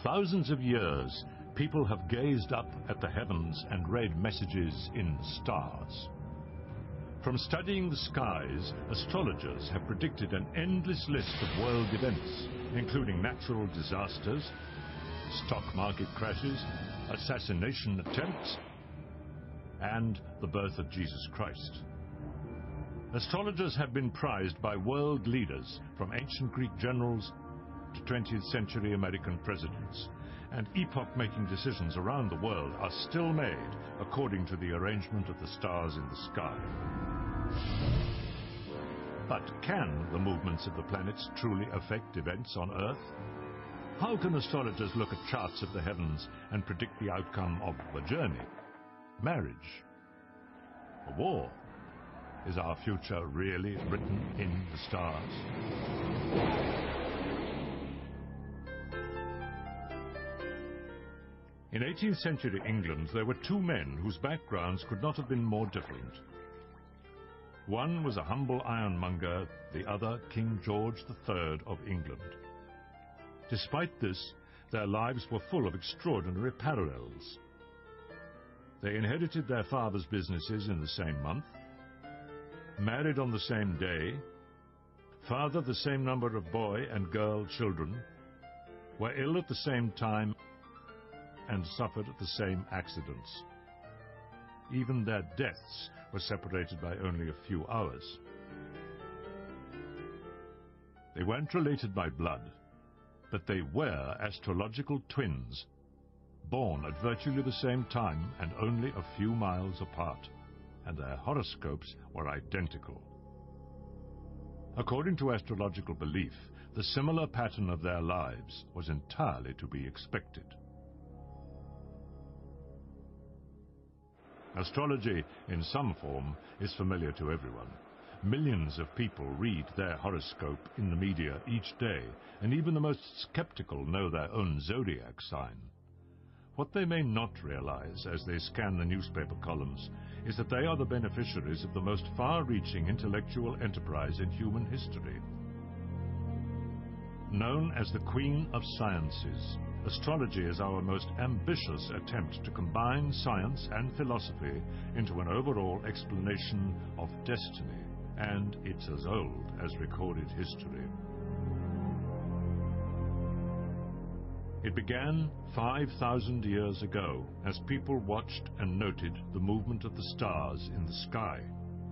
thousands of years, people have gazed up at the heavens and read messages in stars. From studying the skies, astrologers have predicted an endless list of world events, including natural disasters, stock market crashes, assassination attempts, and the birth of Jesus Christ. Astrologers have been prized by world leaders, from ancient Greek generals to 20th century American presidents, and epoch-making decisions around the world are still made according to the arrangement of the stars in the sky. But can the movements of the planets truly affect events on Earth? How can astrologers look at charts of the heavens and predict the outcome of a journey, marriage, a war? Is our future really written in the stars? In 18th century England, there were two men whose backgrounds could not have been more different. One was a humble ironmonger, the other King George III of England. Despite this, their lives were full of extraordinary parallels. They inherited their father's businesses in the same month, married on the same day, fathered the same number of boy and girl children, were ill at the same time, and suffered the same accidents. Even their deaths were separated by only a few hours. They weren't related by blood, but they were astrological twins, born at virtually the same time and only a few miles apart, and their horoscopes were identical. According to astrological belief, the similar pattern of their lives was entirely to be expected. Astrology, in some form, is familiar to everyone. Millions of people read their horoscope in the media each day, and even the most skeptical know their own zodiac sign. What they may not realize as they scan the newspaper columns is that they are the beneficiaries of the most far-reaching intellectual enterprise in human history. Known as the Queen of Sciences, astrology is our most ambitious attempt to combine science and philosophy into an overall explanation of destiny, and it's as old as recorded history. It began 5,000 years ago as people watched and noted the movement of the stars in the sky.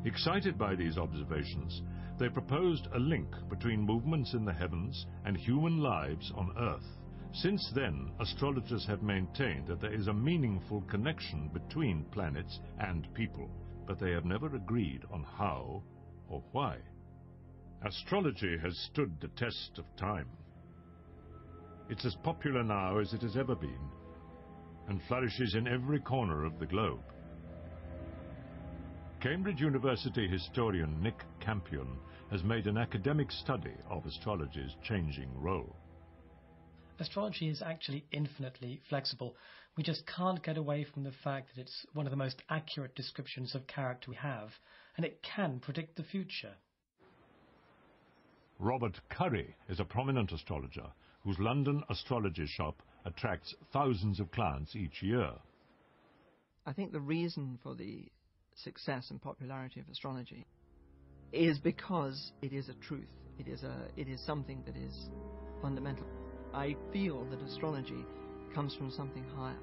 Excited by these observations, they proposed a link between movements in the heavens and human lives on Earth. Since then, astrologers have maintained that there is a meaningful connection between planets and people, but they have never agreed on how or why. Astrology has stood the test of time. It's as popular now as it has ever been, and flourishes in every corner of the globe. Cambridge University historian Nick Campion has made an academic study of astrology's changing role. Astrology is actually infinitely flexible. We just can't get away from the fact that it's one of the most accurate descriptions of character we have, and it can predict the future. Robert Curry is a prominent astrologer whose London astrology shop attracts thousands of clients each year. I think the reason for the success and popularity of astrology is because it is a truth. It is something that is fundamental. I feel that astrology comes from something higher.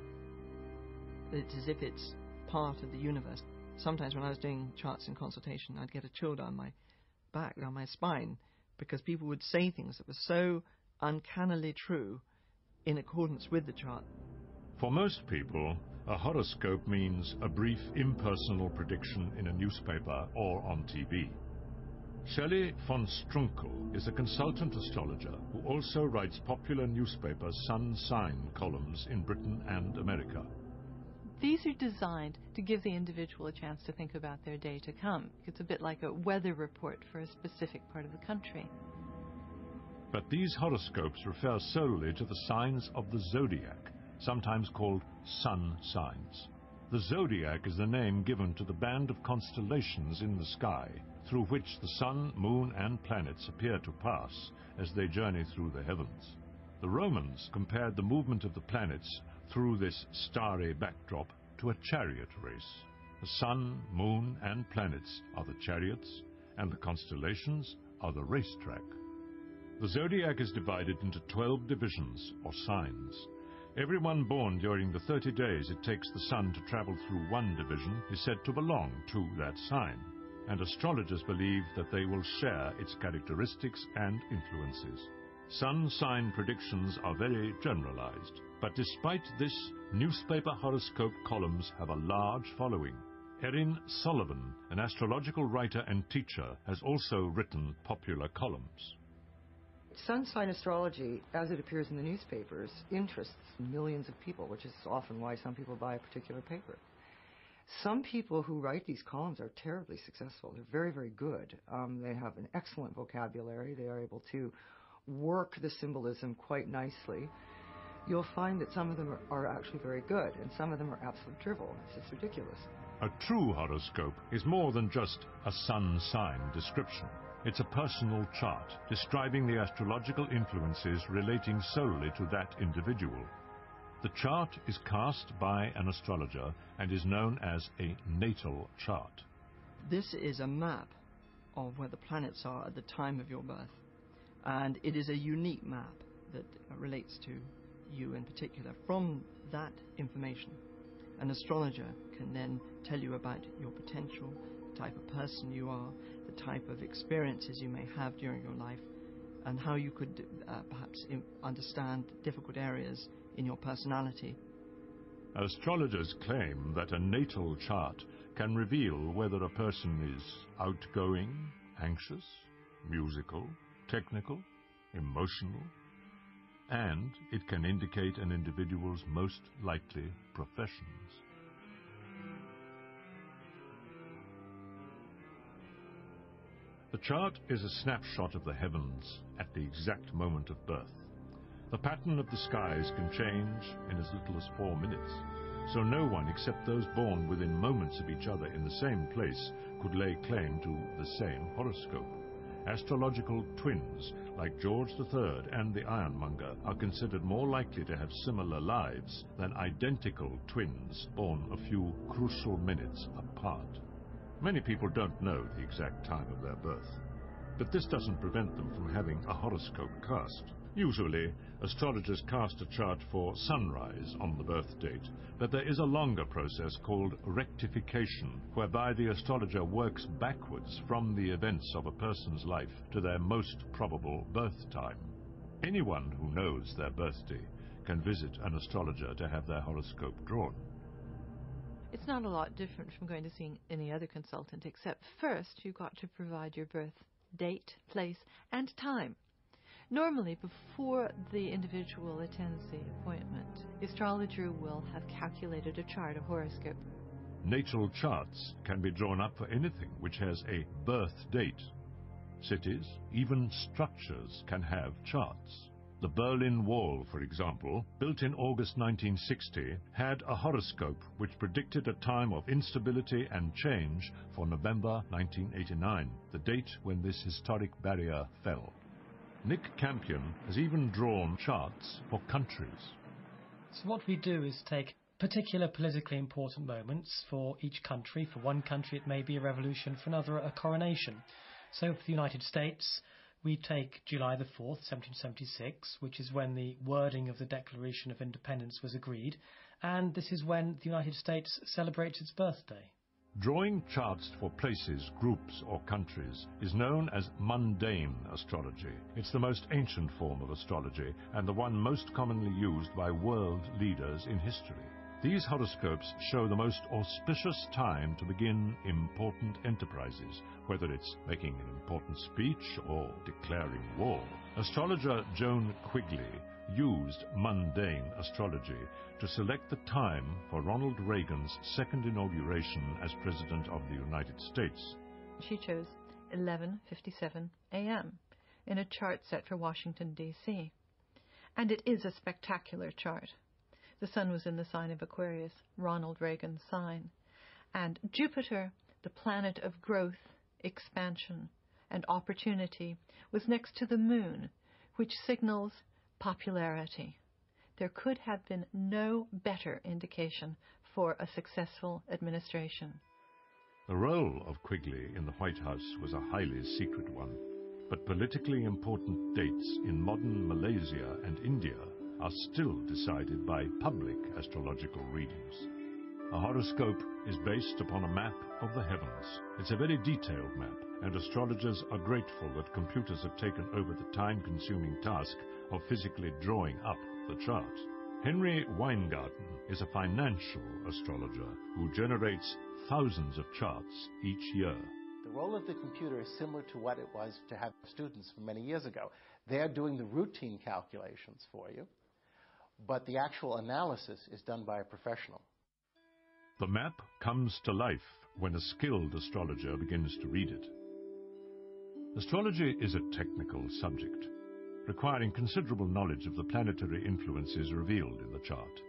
It's as if it's part of the universe. Sometimes when I was doing charts in consultation, I'd get a chill down my back, down my spine, because people would say things that were so uncannily true in accordance with the chart. For most people, a horoscope means a brief impersonal prediction in a newspaper or on TV. Shelley von Strunkel is a consultant astrologer who also writes popular newspaper sun sign columns in Britain and America. These are designed to give the individual a chance to think about their day to come. It's a bit like a weather report for a specific part of the country. But these horoscopes refer solely to the signs of the zodiac, sometimes called sun signs. The zodiac is the name given to the band of constellations in the sky, through which the sun, moon, and planets appear to pass as they journey through the heavens. The Romans compared the movement of the planets through this starry backdrop to a chariot race. The sun, moon, and planets are the chariots, and the constellations are the racetrack. The zodiac is divided into 12 divisions, or signs. Everyone born during the 30 days it takes the sun to travel through one division is said to belong to that sign, and astrologers believe that they will share its characteristics and influences. Sun sign predictions are very generalized, but despite this, newspaper horoscope columns have a large following. Erin Sullivan, an astrological writer and teacher, has also written popular columns. Sun sign astrology, as it appears in the newspapers, interests millions of people, which is often why some people buy a particular paper. Some people who write these columns are terribly successful. They're very, very good. They have an excellent vocabulary. They are able to work the symbolism quite nicely. You'll find that some of them are actually very good, and some of them are absolute drivel. It's just ridiculous. A true horoscope is more than just a sun sign description. It's a personal chart describing the astrological influences relating solely to that individual. The chart is cast by an astrologer and is known as a natal chart. This is a map of where the planets are at the time of your birth, and it is a unique map that relates to you in particular. From that information, an astrologer can then tell you about your potential, the type of person you are, the type of experiences you may have during your life, and how you could perhaps understand difficult areas in your personality. Astrologers claim that a natal chart can reveal whether a person is outgoing, anxious, musical, technical, emotional, and it can indicate an individual's most likely professions. The chart is a snapshot of the heavens at the exact moment of birth. The pattern of the skies can change in as little as 4 minutes, so no one except those born within moments of each other in the same place could lay claim to the same horoscope. Astrological twins, like George III and the Ironmonger, are considered more likely to have similar lives than identical twins born a few crucial minutes apart. Many people don't know the exact time of their birth, but this doesn't prevent them from having a horoscope cast. Usually, astrologers cast a chart for sunrise on the birth date, but there is a longer process called rectification, whereby the astrologer works backwards from the events of a person's life to their most probable birth time. Anyone who knows their birthday can visit an astrologer to have their horoscope drawn. It's not a lot different from going to see any other consultant, except first you've got to provide your birth date, place, and time. Normally, before the individual attends the appointment, the astrologer will have calculated a chart, a horoscope. Natal charts can be drawn up for anything which has a birth date. Cities, even structures, can have charts. The Berlin Wall, for example, built in August 1960, had a horoscope which predicted a time of instability and change for November 1989, the date when this historic barrier fell. Nick Campion has even drawn charts for countries. So what we do is take particular politically important moments for each country. For one country it may be a revolution, for another a coronation. So for the United States, we take July the 4th, 1776, which is when the wording of the Declaration of Independence was agreed, and this is when the United States celebrates its birthday. Drawing charts for places, groups, or countries is known as mundane astrology. It's the most ancient form of astrology and the one most commonly used by world leaders in history. These horoscopes show the most auspicious time to begin important enterprises, whether it's making an important speech or declaring war. Astrologer Joan Quigley used mundane astrology to select the time for Ronald Reagan's second inauguration as President of the United States. She chose 11:57 a.m. in a chart set for Washington, D.C. And it is a spectacular chart. The sun was in the sign of Aquarius, Ronald Reagan's sign. And Jupiter, the planet of growth, expansion, and opportunity, was next to the moon, which signals popularity. There could have been no better indication for a successful administration. The role of Quigley in the White House was a highly secret one, but politically important dates in modern Malaysia and India are still decided by public astrological readings. A horoscope is based upon a map of the heavens. It's a very detailed map, and astrologers are grateful that computers have taken over the time-consuming task of physically drawing up the chart. Henry Weingarten is a financial astrologer who generates thousands of charts each year. The role of the computer is similar to what it was to have students from many years ago. They're doing the routine calculations for you, but the actual analysis is done by a professional. The map comes to life when a skilled astrologer begins to read it. Astrology is a technical subject, requiring considerable knowledge of the planetary influences revealed in the chart.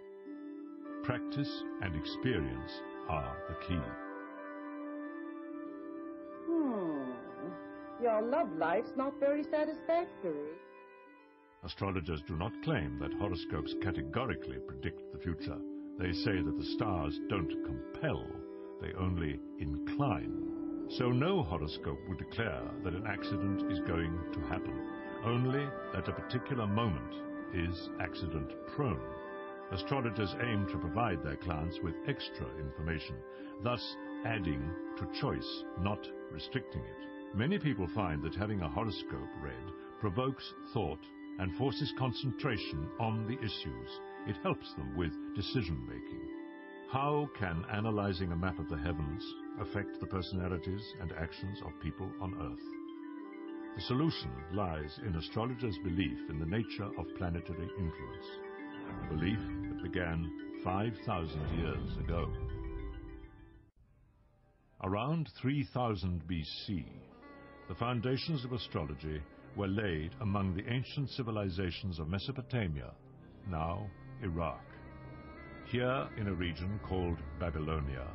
Practice and experience are the key. Your love life's not very satisfactory. Astrologers do not claim that horoscopes categorically predict the future. They say that the stars don't compel, they only incline. So no horoscope would declare that an accident is going to happen, only that a particular moment is accident-prone. Astrologers aim to provide their clients with extra information, thus adding to choice, not restricting it. Many people find that having a horoscope read provokes thought and forces concentration on the issues. It helps them with decision-making. How can analyzing a map of the heavens affect the personalities and actions of people on Earth? The solution lies in astrologers' belief in the nature of planetary influence, a belief that began 5,000 years ago. Around 3000 BC, the foundations of astrology were laid among the ancient civilizations of Mesopotamia, now Iraq. Here, in a region called Babylonia,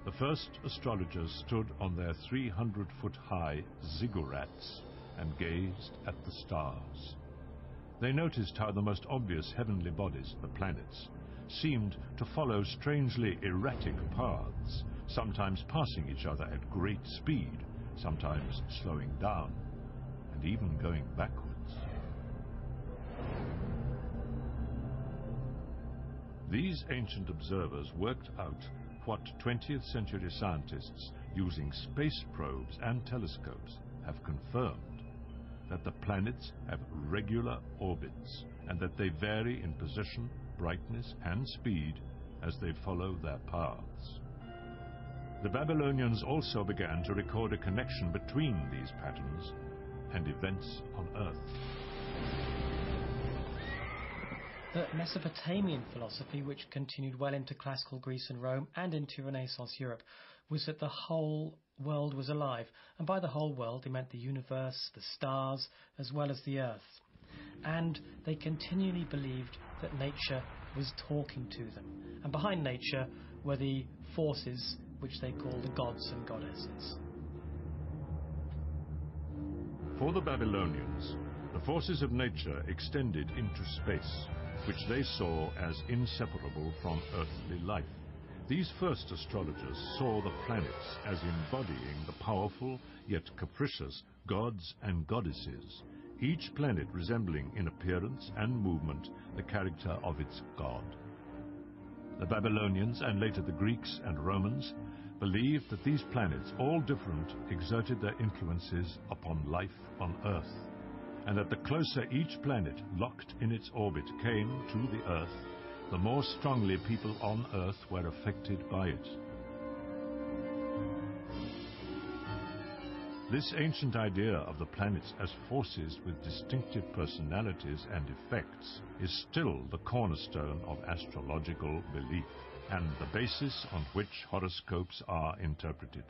the first astrologers stood on their 300-foot-high ziggurats and gazed at the stars. They noticed how the most obvious heavenly bodies, the planets, seemed to follow strangely erratic paths, sometimes passing each other at great speed, sometimes slowing down, and even going backwards. These ancient observers worked out what 20th century scientists using space probes and telescopes have confirmed, that the planets have regular orbits and that they vary in position, brightness and speed as they follow their paths. The Babylonians also began to record a connection between these patterns and events on Earth. The Mesopotamian philosophy, which continued well into classical Greece and Rome and into Renaissance Europe, was that the whole world was alive. And by the whole world, they meant the universe, the stars, as well as the Earth. And they continually believed that nature was talking to them. And behind nature were the forces which they called the gods and goddesses. For the Babylonians, the forces of nature extended into space, which they saw as inseparable from earthly life. These first astrologers saw the planets as embodying the powerful yet capricious gods and goddesses, each planet resembling in appearance and movement the character of its god. The Babylonians, and later the Greeks and Romans, believed that these planets, all different, exerted their influences upon life on Earth, and that the closer each planet locked in its orbit came to the Earth, the more strongly people on Earth were affected by it. This ancient idea of the planets as forces with distinctive personalities and effects is still the cornerstone of astrological belief and the basis on which horoscopes are interpreted.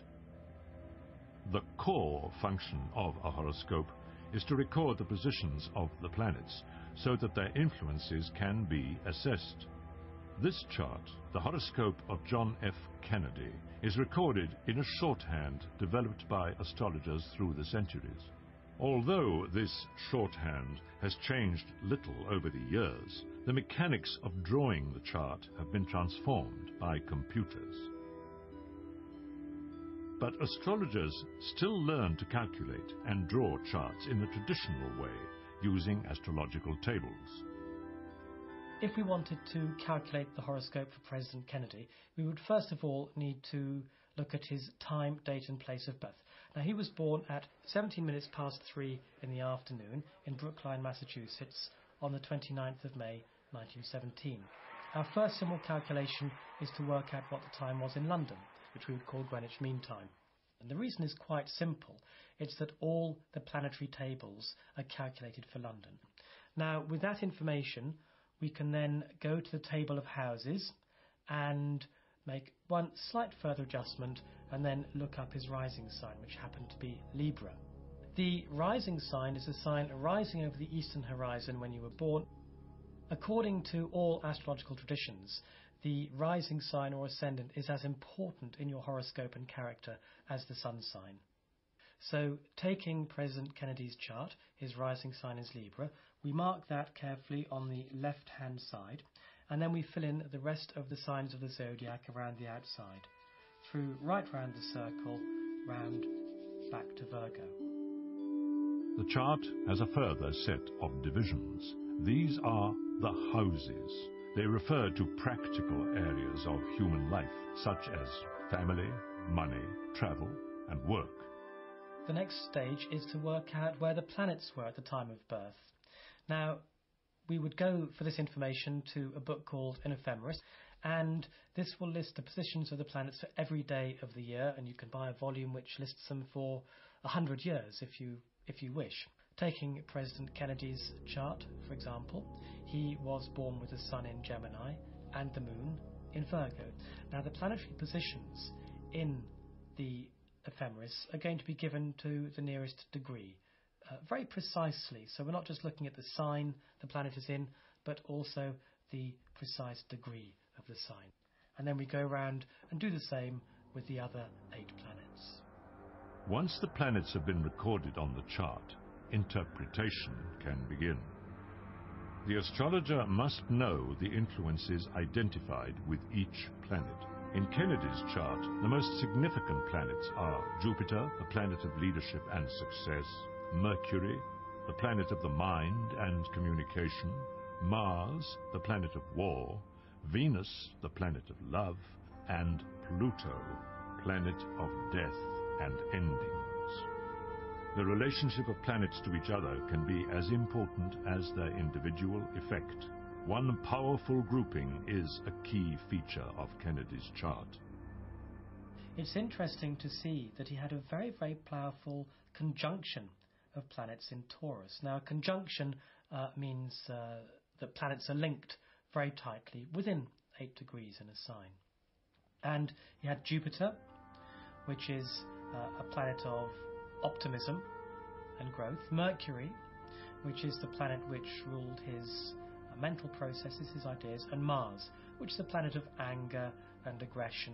The core function of a horoscope is to record the positions of the planets so that their influences can be assessed. This chart, the horoscope of John F. Kennedy, is recorded in a shorthand developed by astrologers through the centuries. Although this shorthand has changed little over the years, the mechanics of drawing the chart have been transformed by computers. But astrologers still learn to calculate and draw charts in the traditional way, using astrological tables. If we wanted to calculate the horoscope for President Kennedy, we would first of all need to look at his time, date and place of birth. Now, he was born at 17 minutes past 3 in the afternoon in Brookline, Massachusetts on the 29th of May 1917. Our first simple calculation is to work out what the time was in London, which we would call Greenwich Mean Time. And the reason is quite simple. It's that all the planetary tables are calculated for London. Now, with that information, we can then go to the table of houses and make one slight further adjustment and then look up his rising sign, which happened to be Libra. The rising sign is a sign rising over the eastern horizon when you were born. According to all astrological traditions, the rising sign or ascendant is as important in your horoscope and character as the sun sign. So, taking President Kennedy's chart, his rising sign is Libra, we mark that carefully on the left-hand side, and then we fill in the rest of the signs of the zodiac around the outside, through right round the circle, round back to Virgo. The chart has a further set of divisions. These are the houses. They refer to practical areas of human life, such as family, money, travel, and work. The next stage is to work out where the planets were at the time of birth. Now, we would go for this information to a book called An Ephemeris, and this will list the positions of the planets for every day of the year, and you can buy a volume which lists them for 100 years if you wish. Taking President Kennedy's chart, for example, he was born with the sun in Gemini and the moon in Virgo. Now, the planetary positions in the Ephemeris are going to be given to the nearest degree, very precisely. So we're not just looking at the sign the planet is in, but also the precise degree of the sign. And then we go around and do the same with the other 8 planets. Once the planets have been recorded on the chart, interpretation can begin. The astrologer must know the influences identified with each planet. In Kennedy's chart, the most significant planets are Jupiter, the planet of leadership and success, Mercury, the planet of the mind and communication, Mars, the planet of war, Venus, the planet of love, and Pluto, planet of death and endings. The relationship of planets to each other can be as important as their individual effect. One powerful grouping is a key feature of Kennedy's chart. It's interesting to see that he had a very, very powerful conjunction of planets in Taurus. Now, a conjunction means that planets are linked very tightly within 8 degrees in a sign. And he had Jupiter, which is a planet of optimism and growth, Mercury, which is the planet which ruled his mental processes, his ideas, and Mars, which is the planet of anger and aggression,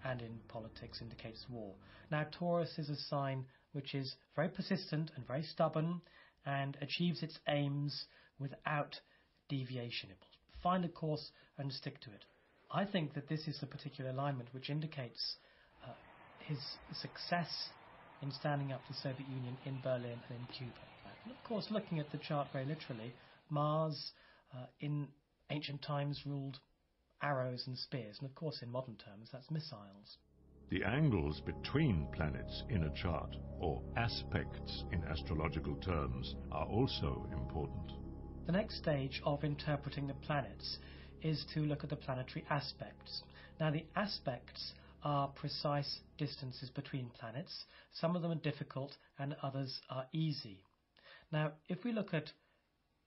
and in politics indicates war. Now, Taurus is a sign which is very persistent and very stubborn and achieves its aims without deviation. It will find a course and stick to it. I think that this is the particular alignment which indicates his success in standing up to the Soviet Union in Berlin and in Cuba. And of course, looking at the chart very literally, Mars in ancient times ruled arrows and spears, and of course in modern terms that's missiles. The angles between planets in a chart, or aspects in astrological terms, are also important. The next stage of interpreting the planets is to look at the planetary aspects. Now, the aspects are precise distances between planets. Some of them are difficult and others are easy. Now, if we look at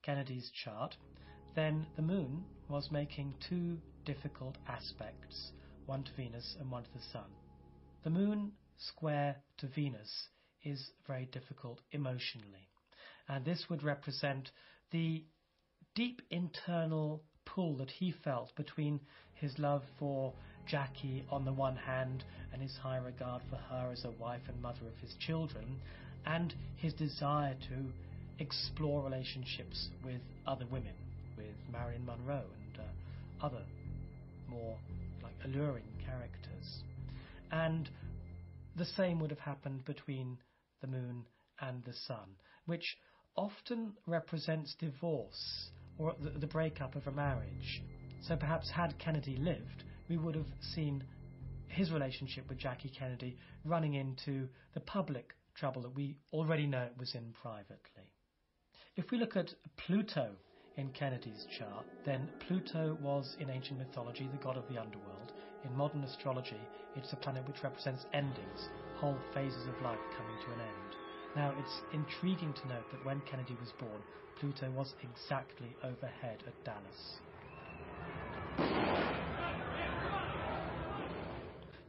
Kennedy's chart, then the moon was making 2 difficult aspects, one to Venus and one to the sun. The moon square to Venus is very difficult emotionally, and this would represent the deep internal pull that he felt between his love for Jackie on the one hand and his high regard for her as a wife and mother of his children. and his desire to explore relationships with other women, with Marilyn Monroe and other more alluring characters. And the same would have happened between the moon and the sun, which often represents divorce or the breakup of a marriage. So perhaps had Kennedy lived, we would have seen his relationship with Jackie Kennedy running into the public trouble that we already know it was in privately. If we look at Pluto in Kennedy's chart, then Pluto was in ancient mythology the god of the underworld. In modern astrology, it's a planet which represents endings, whole phases of life coming to an end. Now, it's intriguing to note that when Kennedy was born, Pluto was exactly overhead at Dallas.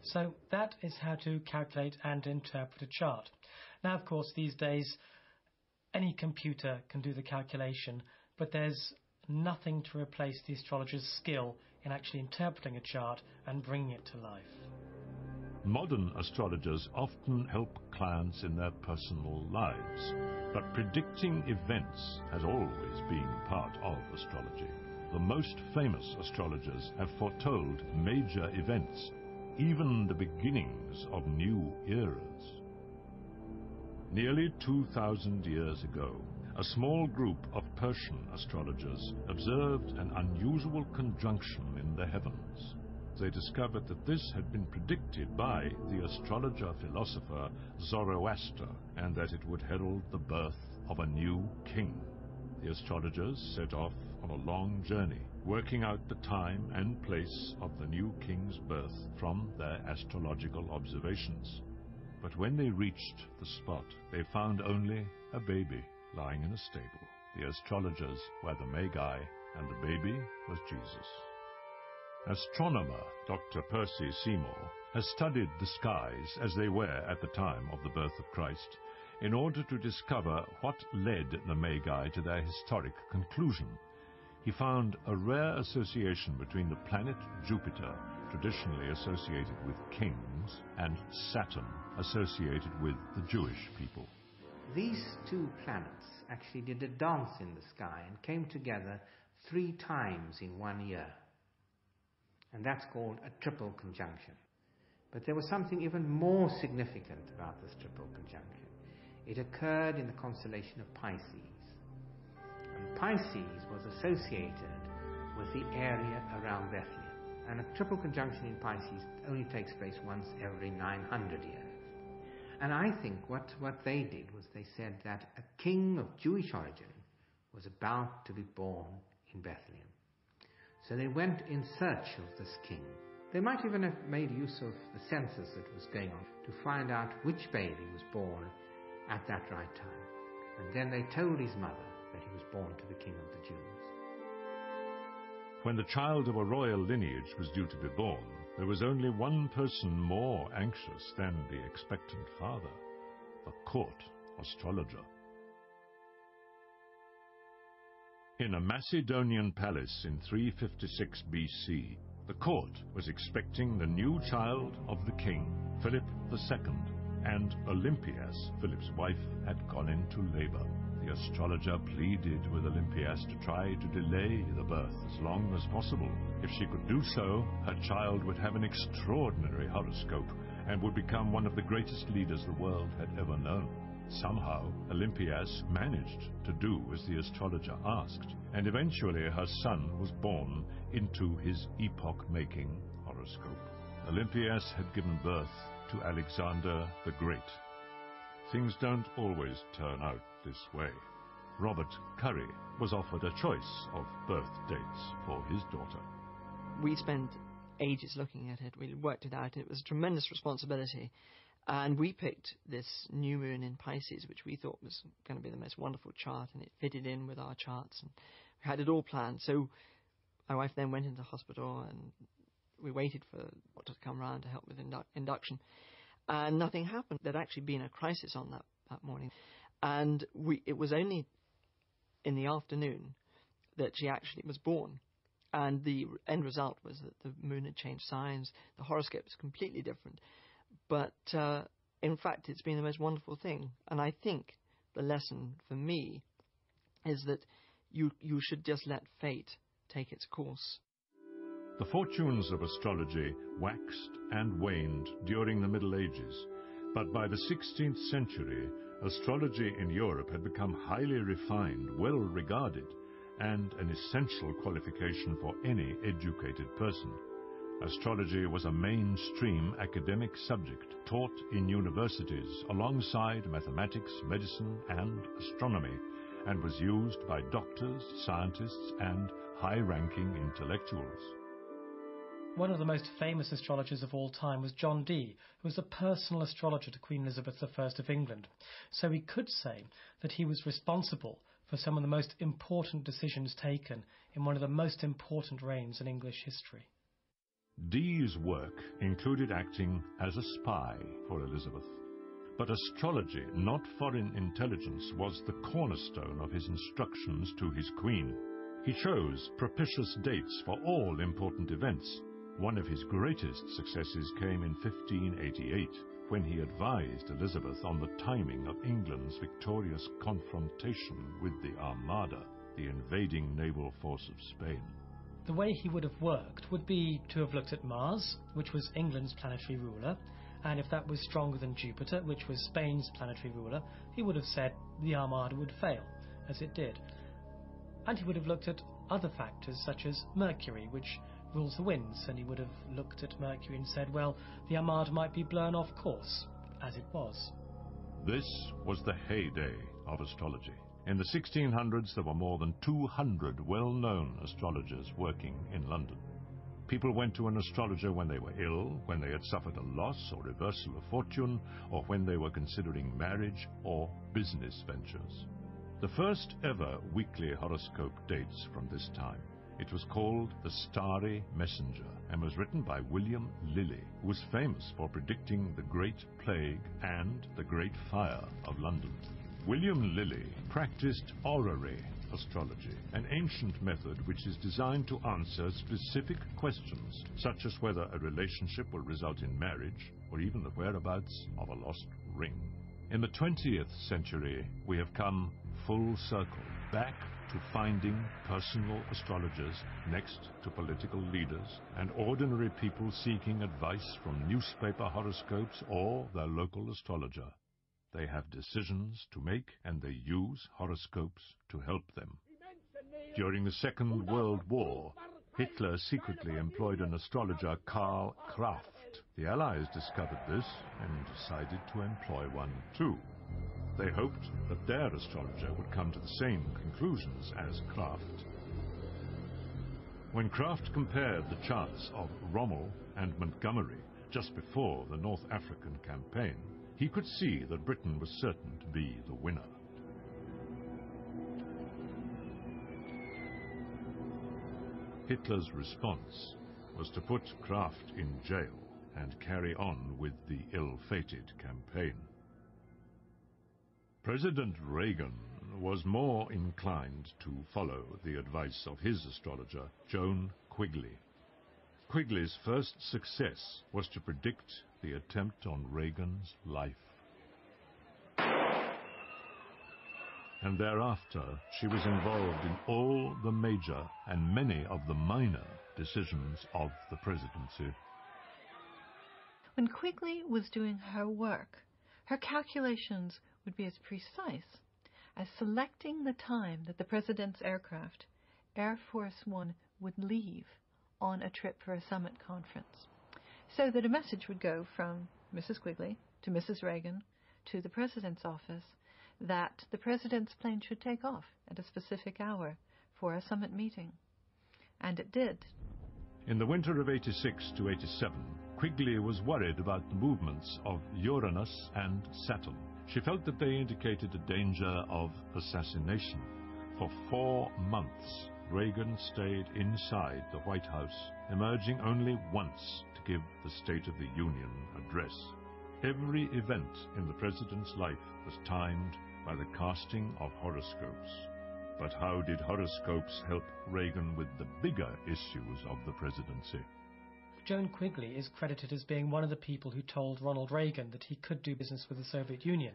So that is how to calculate and interpret a chart. Now, of course, these days, any computer can do the calculation, but there's nothing to replace the astrologer's skill in actually interpreting a chart and bringing it to life. Modern astrologers often help clients in their personal lives, but predicting events has always been part of astrology. The most famous astrologers have foretold major events, even the beginnings of new eras. Nearly 2,000 years ago, a small group of Persian astrologers observed an unusual conjunction in the heavens. They discovered that this had been predicted by the astrologer-philosopher Zoroaster, and that it would herald the birth of a new king. The astrologers set off on a long journey, working out the time and place of the new king's birth from their astrological observations. But when they reached the spot, they found only a baby lying in a stable. The astrologers were the Magi, and the baby was Jesus. Astronomer Dr. Percy Seymour has studied the skies as they were at the time of the birth of Christ in order to discover what led the Magi to their historic conclusion. He found a rare association between the planet Jupiter, traditionally associated with kings, and Saturn, associated with the Jewish people. These two planets actually did a dance in the sky and came together 3 times in 1 year. And that's called a triple conjunction. But there was something even more significant about this triple conjunction. It occurred in the constellation of Pisces. And Pisces was associated with the area around Bethlehem. And a triple conjunction in Pisces only takes place once every 900 years. And I think what they did was they said that a king of Jewish origin was about to be born in Bethlehem. So they went in search of this king. They might even have made use of the census that was going on to find out which baby was born at that right time. And then they told his mother that he was born to the king of the Jews. When the child of a royal lineage was due to be born, there was only one person more anxious than the expectant father, the court astrologer. In a Macedonian palace in 356 BC, the court was expecting the new child of the king, Philip II, and Olympias, Philip's wife, had gone into labor. The astrologer pleaded with Olympias to try to delay the birth as long as possible. If she could do so, her child would have an extraordinary horoscope and would become one of the greatest leaders the world had ever known. Somehow, Olympias managed to do as the astrologer asked, and eventually her son was born into his epoch-making horoscope. Olympias had given birth to Alexander the Great. Things don't always turn out this way. Robert Curry was offered a choice of birth dates for his daughter. We spent ages looking at it. We worked it out. It was a tremendous responsibility. And we picked this new moon in Pisces, which we thought was going to be the most wonderful chart, and it fitted in with our charts, and we had it all planned. So my wife then went into hospital, and we waited for the doctor to come around to help with induction. And nothing happened. There'd actually been a crisis on that morning. And it was only in the afternoon that she actually was born. And the end result was that the moon had changed signs. The horoscope was completely different. But In fact, it's been the most wonderful thing. And I think the lesson for me is that you should just let fate take its course. The fortunes of astrology waxed and waned during the Middle Ages, but by the 16th century, astrology in Europe had become highly refined, well regarded, and an essential qualification for any educated person. Astrology was a mainstream academic subject taught in universities alongside mathematics, medicine, and astronomy, and was used by doctors, scientists, and high-ranking intellectuals. One of the most famous astrologers of all time was John Dee, who was a personal astrologer to Queen Elizabeth I of England. So we could say that he was responsible for some of the most important decisions taken in one of the most important reigns in English history. Dee's work included acting as a spy for Elizabeth. But astrology, not foreign intelligence, was the cornerstone of his instructions to his queen. He chose propitious dates for all important events. One of his greatest successes came in 1588, when he advised Elizabeth on the timing of England's victorious confrontation with the Armada, the invading naval force of Spain. The way he would have worked would be to have looked at Mars, which was England's planetary ruler, and if that was stronger than Jupiter, which was Spain's planetary ruler, he would have said the Armada would fail, as it did. And he would have looked at other factors, such as Mercury, which rules the winds, and he would have looked at Mercury and said, well, the Armada might be blown off course, as it was. This was the heyday of astrology. In the 1600s, there were more than 200 well-known astrologers working in London. People went to an astrologer when they were ill, when they had suffered a loss or reversal of fortune, or when they were considering marriage or business ventures. The first ever weekly horoscope dates from this time. It was called The Starry Messenger and was written by William Lilly, who was famous for predicting the Great Plague and the Great Fire of London. William Lilly practiced orrery astrology, an ancient method which is designed to answer specific questions, such as whether a relationship will result in marriage or even the whereabouts of a lost ring. In the 20th century, we have come full circle, back to finding personal astrologers next to political leaders and ordinary people seeking advice from newspaper horoscopes or their local astrologer. They have decisions to make, and they use horoscopes to help them. During the Second World War, Hitler secretly employed an astrologer, Karl Kraft. The Allies discovered this and decided to employ one too. They hoped that their astrologer would come to the same conclusions as Kraft. When Kraft compared the charts of Rommel and Montgomery just before the North African campaign, he could see that Britain was certain to be the winner. Hitler's response was to put Kraft in jail and carry on with the ill-fated campaign. President Reagan was more inclined to follow the advice of his astrologer, Joan Quigley. Quigley's first success was to predict the attempt on Reagan's life. And thereafter, she was involved in all the major and many of the minor decisions of the presidency. When Quigley was doing her work, her calculations would be as precise as selecting the time that the president's aircraft, Air Force One, would leave on a trip for a summit conference, so that a message would go from Mrs. Quigley to Mrs. Reagan to the president's office that the president's plane should take off at a specific hour for a summit meeting. And it did. In the winter of 86 to 87, Quigley was worried about the movements of Uranus and Saturn. She felt that they indicated a danger of assassination. For 4 months, Reagan stayed inside the White House, emerging only once to give the State of the Union address. Every event in the president's life was timed by the casting of horoscopes. But how did horoscopes help Reagan with the bigger issues of the presidency? Joan Quigley is credited as being one of the people who told Ronald Reagan that he could do business with the Soviet Union.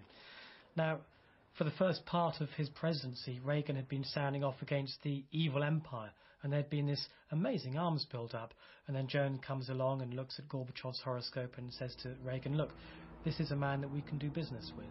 Now, for the first part of his presidency, Reagan had been sounding off against the evil empire, and there'd been this amazing arms build-up. And then Joan comes along and looks at Gorbachev's horoscope and says to Reagan, look, this is a man that we can do business with.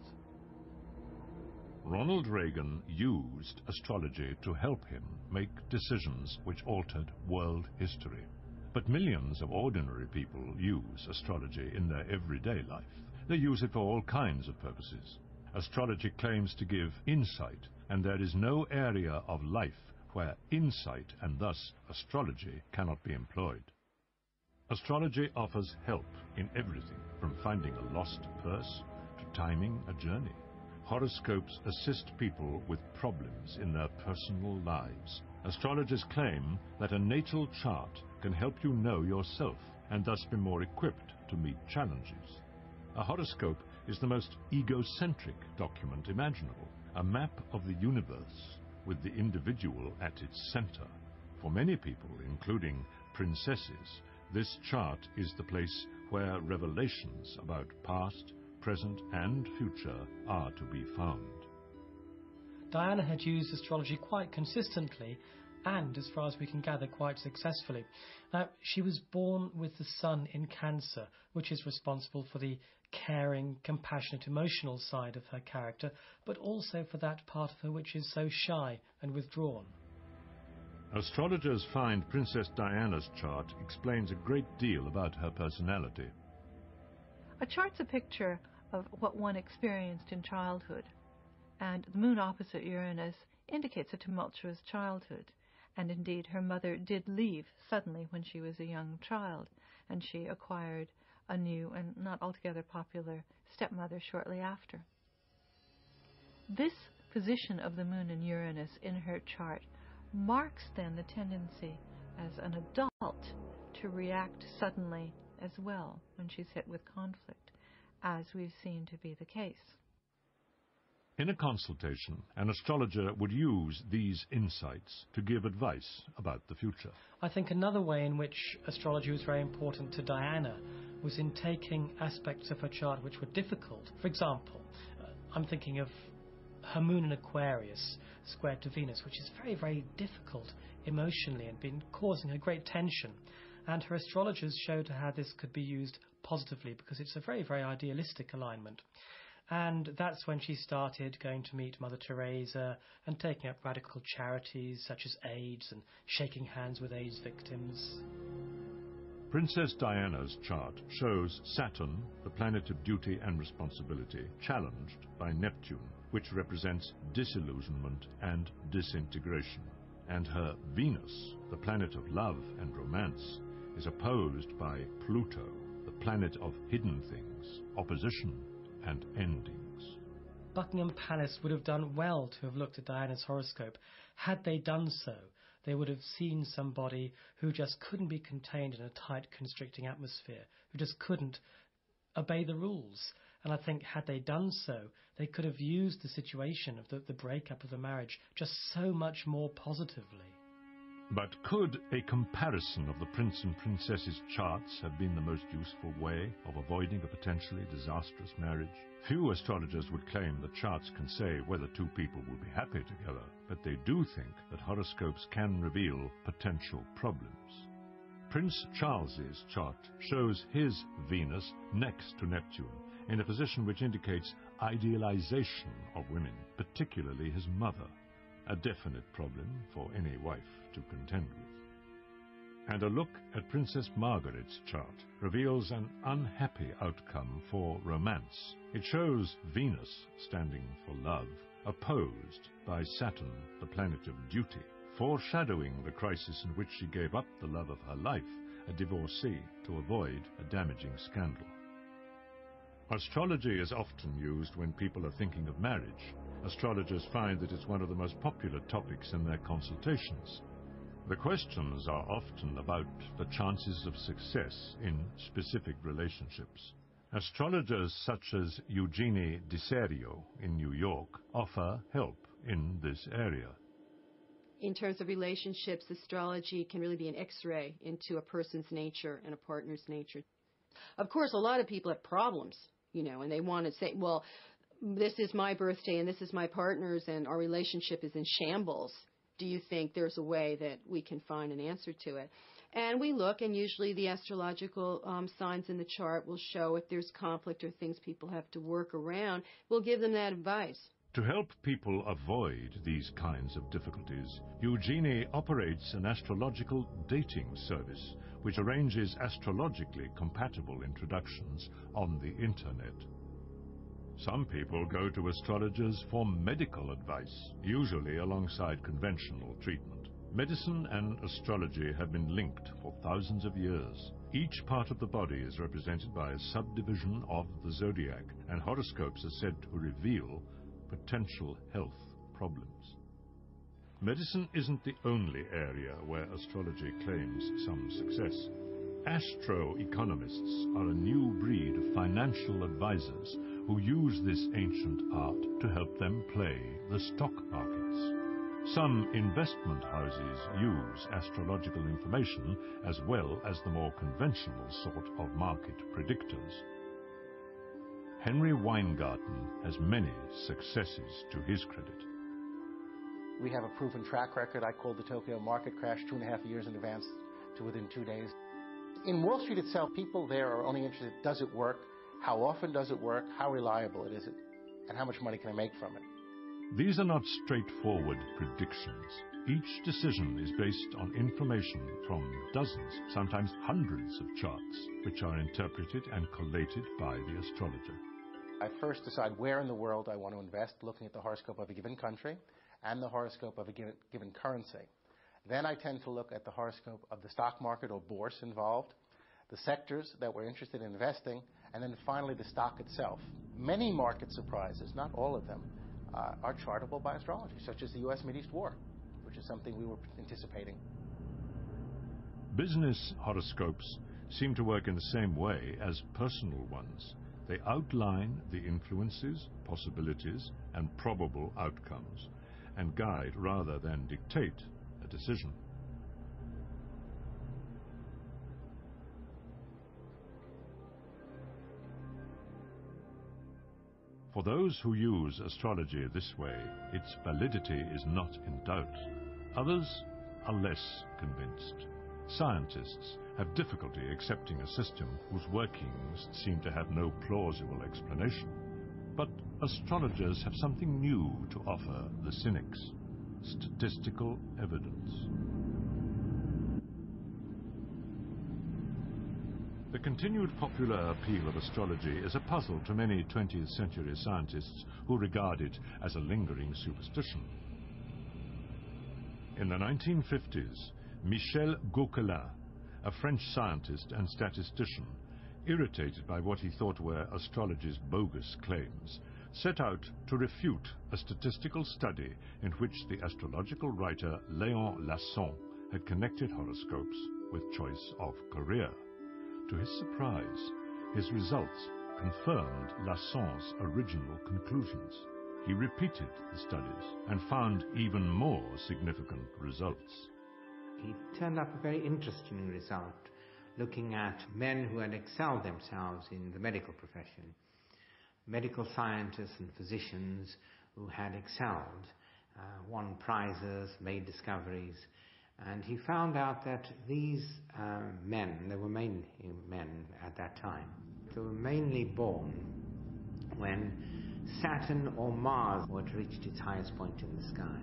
Ronald Reagan used astrology to help him make decisions which altered world history. But millions of ordinary people use astrology in their everyday life. They use it for all kinds of purposes. Astrology claims to give insight, and there is no area of life where insight, and thus astrology, cannot be employed. Astrology offers help in everything, from finding a lost purse to timing a journey. Horoscopes assist people with problems in their personal lives. Astrologers claim that a natal chart can help you know yourself and thus be more equipped to meet challenges. A horoscope is the most egocentric document imaginable, a map of the universe with the individual at its center. For many people, including princesses, this chart is the place where revelations about past, present and future are to be found. Diana had used astrology quite consistently and, as far as we can gather, quite successfully. Now, she was born with the sun in Cancer, which is responsible for the caring, compassionate, emotional side of her character, but also for that part of her which is so shy and withdrawn. Astrologers find Princess Diana's chart explains a great deal about her personality. A chart's a picture of what one experienced in childhood, and the moon opposite Uranus indicates a tumultuous childhood. And indeed, her mother did leave suddenly when she was a young child, and she acquired a new and not altogether popular stepmother shortly after. This position of the moon in Uranus in her chart marks then the tendency as an adult to react suddenly as well when she's hit with conflict, as we've seen to be the case. In a consultation, an astrologer would use these insights to give advice about the future. I think another way in which astrology was very important to Diana was in taking aspects of her chart which were difficult. For example, I'm thinking of her moon in Aquarius, squared to Venus, which is very, very difficult emotionally and been causing her great tension. And her astrologers showed her how this could be used positively because it's a very, very idealistic alignment. And that's when she started going to meet Mother Teresa and taking up radical charities such as AIDS and shaking hands with AIDS victims. Princess Diana's chart shows Saturn, the planet of duty and responsibility, challenged by Neptune, which represents disillusionment and disintegration. And her Venus, the planet of love and romance, is opposed by Pluto, the planet of hidden things, opposition and endings. Buckingham Palace would have done well to have looked at Diana's horoscope. Had they done so, they would have seen somebody who just couldn't be contained in a tight, constricting atmosphere, who just couldn't obey the rules. And I think had they done so, they could have used the situation of the breakup of the marriage just so much more positively. But could a comparison of the prince and princess's charts have been the most useful way of avoiding a potentially disastrous marriage? Few astrologers would claim that charts can say whether two people will be happy together, but they do think that horoscopes can reveal potential problems. Prince Charles's chart shows his Venus next to Neptune, in a position which indicates idealization of women, particularly his mother, a definite problem for any wife to contend with. And a look at Princess Margaret's chart reveals an unhappy outcome for romance. It shows Venus, standing for love, opposed by Saturn, the planet of duty, foreshadowing the crisis in which she gave up the love of her life, a divorcee, to avoid a damaging scandal. Astrology is often used when people are thinking of marriage. Astrologers find that it's one of the most popular topics in their consultations. The questions are often about the chances of success in specific relationships. Astrologers such as Eugenie Di Serio in New York offer help in this area. In terms of relationships, astrology can really be an X-ray into a person's nature and a partner's nature. Of course, a lot of people have problems, and they want to say, well, this is my birthday and this is my partner's and our relationship is in shambles. Do you think there's a way that we can find an answer to it? And we look, and usually the astrological signs in the chart will show if there's conflict or things people have to work around. We'll give them that advice. To help people avoid these kinds of difficulties, Eugenie operates an astrological dating service which arranges astrologically compatible introductions on the Internet. Some people go to astrologers for medical advice, usually alongside conventional treatment. Medicine and astrology have been linked for thousands of years. Each part of the body is represented by a subdivision of the zodiac, and horoscopes are said to reveal potential health problems. Medicine isn't the only area where astrology claims some success. Astro-economists are a new breed of financial advisors who use this ancient art to help them play the stock markets. Some investment houses use astrological information as well as the more conventional sort of market predictors. Henry Weingarten has many successes to his credit. We have a proven track record. I called the Tokyo market crash 2.5 years in advance to within 2 days. In Wall Street itself, people there are only interested, does it work? How often does it work? How reliable is it? And how much money can I make from it? These are not straightforward predictions. Each decision is based on information from dozens, sometimes hundreds of charts, which are interpreted and collated by the astrologer. I first decide where in the world I want to invest, looking at the horoscope of a given country and the horoscope of a given currency. Then I tend to look at the horoscope of the stock market or bourse involved, the sectors that we're interested in investing, and then finally the stock itself. Many market surprises, not all of them, are chartable by astrology, such as the U.S.-Mideast war, which is something we were anticipating. Business horoscopes seem to work in the same way as personal ones. They outline the influences, possibilities, and probable outcomes, and guide rather than dictate a decision. For those who use astrology this way, its validity is not in doubt. Others are less convinced. Scientists have difficulty accepting a system whose workings seem to have no plausible explanation. But astrologers have something new to offer the cynics: statistical evidence. The continued popular appeal of astrology is a puzzle to many 20th century scientists who regard it as a lingering superstition. In the 1950s, Michel Gauquelin, a French scientist and statistician, irritated by what he thought were astrology's bogus claims, set out to refute a statistical study in which the astrological writer Léon Lasson had connected horoscopes with choice of career. To his surprise, his results confirmed Lasson's original conclusions. He repeated the studies and found even more significant results. He turned up a very interesting result, looking at men who had excelled themselves in the medical profession, medical scientists and physicians who had excelled, won prizes, made discoveries. And he found out that these men, they were mainly men at that time, they were mainly born when Saturn or Mars had reached its highest point in the sky.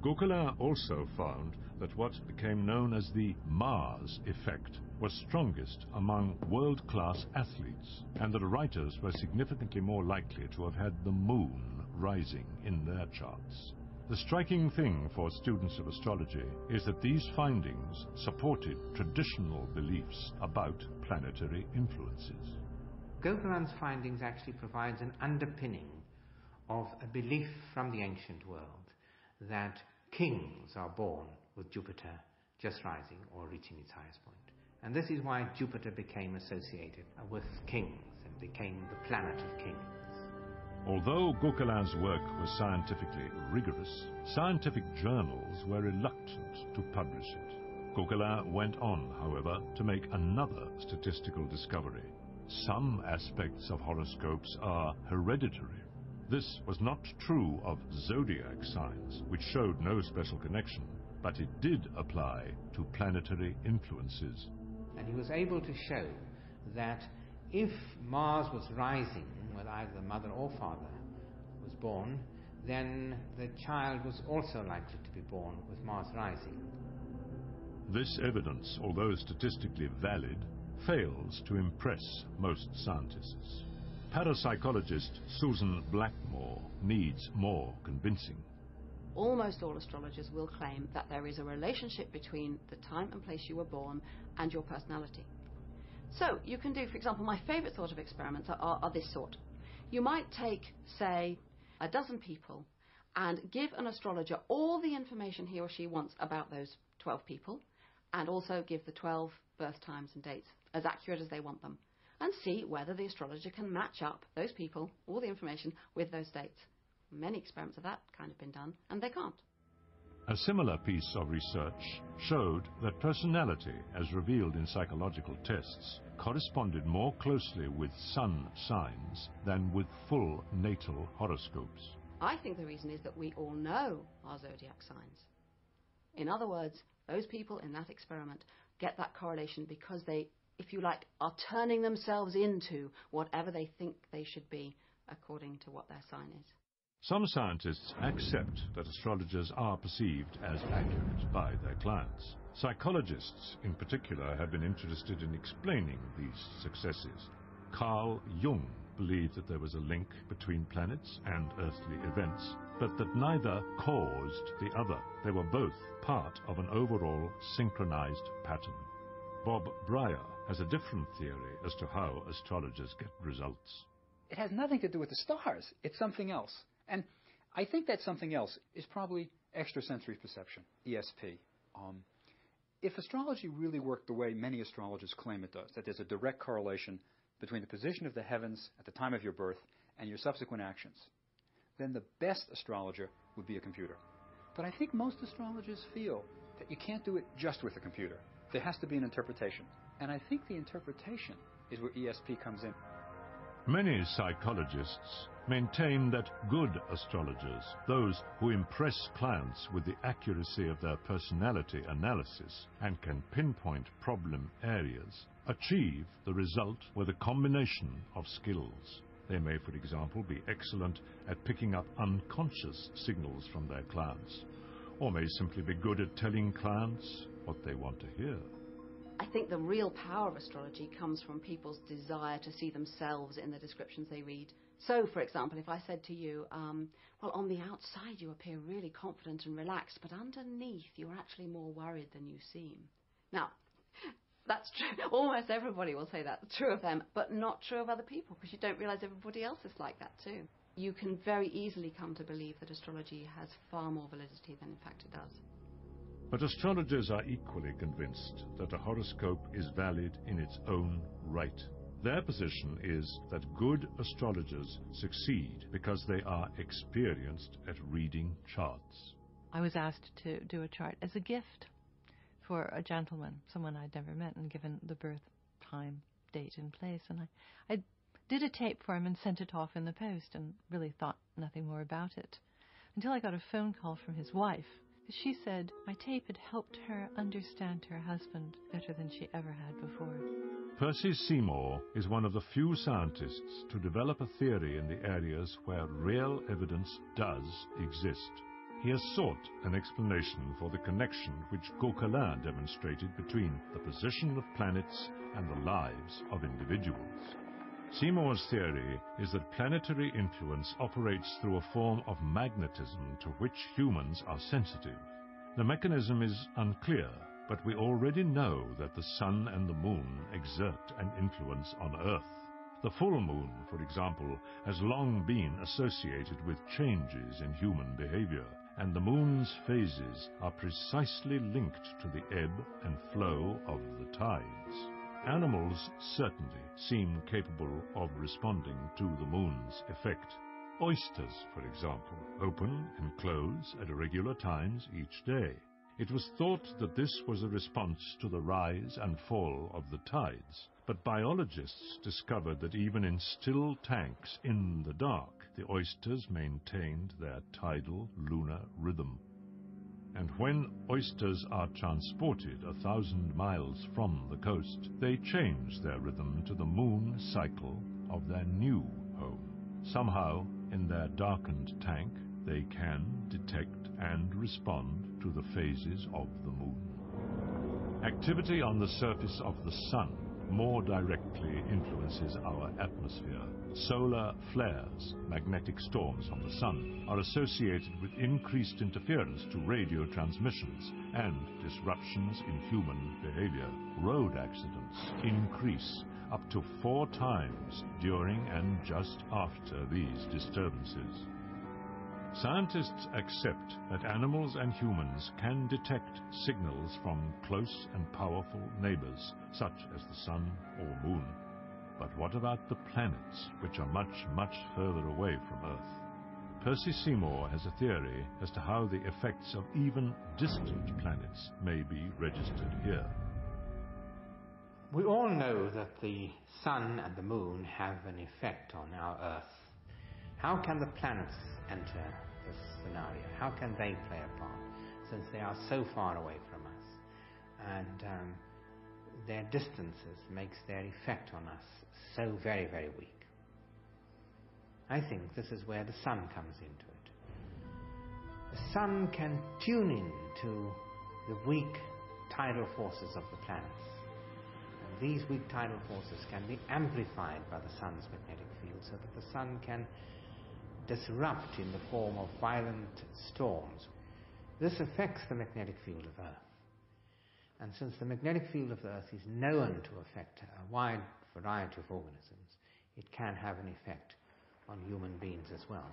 Gauquelin also found that what became known as the Mars effect was strongest among world-class athletes, and that writers were significantly more likely to have had the moon rising in their charts. The striking thing for students of astrology is that these findings supported traditional beliefs about planetary influences. Gauquelin's findings actually provides an underpinning of a belief from the ancient world that kings are born with Jupiter just rising or reaching its highest point. And this is why Jupiter became associated with kings and became the planet of kings. Although Gauquelin's work was scientifically rigorous, scientific journals were reluctant to publish it. Gauquelin went on, however, to make another statistical discovery. Some aspects of horoscopes are hereditary. This was not true of zodiac signs, which showed no special connection, but it did apply to planetary influences. And he was able to show that if Mars was rising, whether either the mother or father was born, then the child was also likely to be born with Mars rising. This evidence, although statistically valid, fails to impress most scientists. Parapsychologist Susan Blackmore needs more convincing. Almost all astrologers will claim that there is a relationship between the time and place you were born and your personality. So you can do, for example, my favourite sort of experiments are this sort. You might take, say, a dozen people and give an astrologer all the information he or she wants about those 12 people, and also give the 12 birth times and dates as accurate as they want them, and see whether the astrologer can match up those people, all the information, with those dates. Many experiments of that kind have been done, and they can't. A similar piece of research showed that personality, as revealed in psychological tests, corresponded more closely with sun signs than with full natal horoscopes. I think the reason is that we all know our zodiac signs. In other words, those people in that experiment get that correlation because they, if you like, are turning themselves into whatever they think they should be according to what their sign is. Some scientists accept that astrologers are perceived as accurate by their clients. Psychologists, in particular, have been interested in explaining these successes. Carl Jung believed that there was a link between planets and earthly events, but that neither caused the other. They were both part of an overall synchronized pattern. Bob Breyer has a different theory as to how astrologers get results. It has nothing to do with the stars. It's something else. And I think that something else is probably extrasensory perception, ESP. If astrology really worked the way many astrologers claim it does, that there's a direct correlation between the position of the heavens at the time of your birth and your subsequent actions, then the best astrologer would be a computer. But I think most astrologers feel that you can't do it just with a computer. There has to be an interpretation. And I think the interpretation is where ESP comes in. Many psychologists maintain that good astrologers, those who impress clients with the accuracy of their personality analysis and can pinpoint problem areas, achieve the result with a combination of skills. They may, for example, be excellent at picking up unconscious signals from their clients, or may simply be good at telling clients what they want to hear. I think the real power of astrology comes from people's desire to see themselves in the descriptions they read. So, for example, if I said to you, well, on the outside you appear really confident and relaxed, but underneath you're actually more worried than you seem. Now, that's true. Almost everybody will say that's true of them, but not true of other people, because you don't realize everybody else is like that too. You can very easily come to believe that astrology has far more validity than in fact it does. But astrologers are equally convinced that a horoscope is valid in its own right. Their position is that good astrologers succeed because they are experienced at reading charts. I was asked to do a chart as a gift for a gentleman, someone I'd never met, and given the birth time, date, and place. And I did a tape for him and sent it off in the post and really thought nothing more about it until I got a phone call from his wife. She said my tape had helped her understand her husband better than she ever had before. Percy Seymour is one of the few scientists to develop a theory in the areas where real evidence does exist. He has sought an explanation for the connection which Gauquelin demonstrated between the position of planets and the lives of individuals. Seymour's theory is that planetary influence operates through a form of magnetism to which humans are sensitive. The mechanism is unclear, but we already know that the sun and the moon exert an influence on Earth. The full moon, for example, has long been associated with changes in human behavior, and the moon's phases are precisely linked to the ebb and flow of the tides. Animals certainly seem capable of responding to the moon's effect. Oysters, for example, open and close at irregular times each day. It was thought that this was a response to the rise and fall of the tides, but biologists discovered that even in still tanks in the dark, the oysters maintained their tidal lunar rhythm. And when oysters are transported 1,000 miles from the coast, they change their rhythm to the moon cycle of their new home. Somehow, in their darkened tank, they can detect and respond to the phases of the moon. Activity on the surface of the sun more directly influences our atmosphere. Solar flares, magnetic storms on the sun, are associated with increased interference to radio transmissions and disruptions in human behavior. Road accidents increase up to 4 times during and just after these disturbances. Scientists accept that animals and humans can detect signals from close and powerful neighbors, such as the sun or moon. But what about the planets, which are much, much further away from Earth? Percy Seymour has a theory as to how the effects of even distant planets may be registered here. We all know that the sun and the moon have an effect on our Earth. How can the planets enter this scenario? How can they play a part, since they are so far away from us? And their distances makes their effect on us so very, very weak. I think this is where the sun comes into it. The sun can tune in to the weak tidal forces of the planets. And these weak tidal forces can be amplified by the sun's magnetic field, so that the sun can disrupt in the form of violent storms. This affects the magnetic field of Earth. And since the magnetic field of the Earth is known to affect a wide variety of organisms, it can have an effect on human beings as well.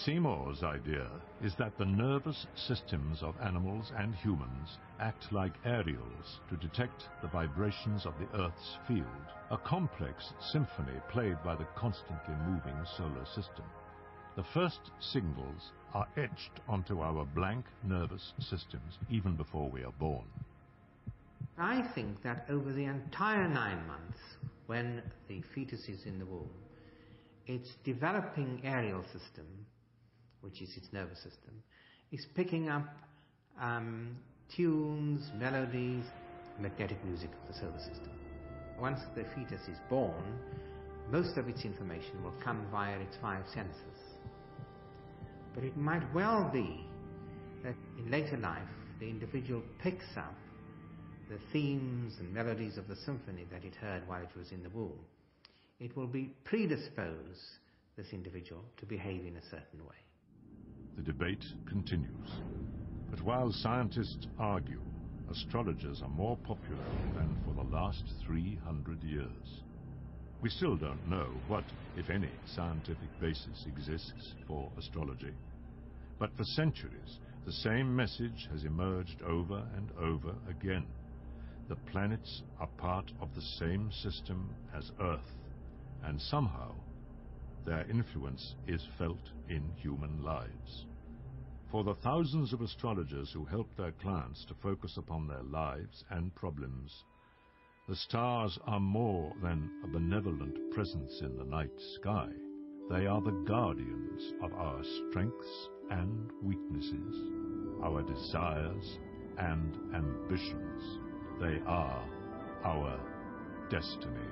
Seymour's idea is that the nervous systems of animals and humans act like aerials to detect the vibrations of the Earth's field, a complex symphony played by the constantly moving solar system. The first signals are etched onto our blank nervous systems even before we are born. I think that over the entire 9 months, when the fetus is in the womb, its developing aerial system, which is its nervous system, is picking up tunes, melodies, magnetic music of the solar system. Once the fetus is born, most of its information will come via its 5 senses. But it might well be that in later life the individual picks up the themes and melodies of the symphony that it heard while it was in the womb. It will be predispose this individual to behave in a certain way. The debate continues. But while scientists argue, astrologers are more popular than for the last 300 years. We still don't know what, if any, scientific basis exists for astrology. But for centuries, the same message has emerged over and over again. The planets are part of the same system as Earth, and somehow their influence is felt in human lives. For the thousands of astrologers who help their clients to focus upon their lives and problems, the stars are more than a benevolent presence in the night sky. They are the guardians of our strengths and weaknesses, our desires and ambitions. They are our destiny.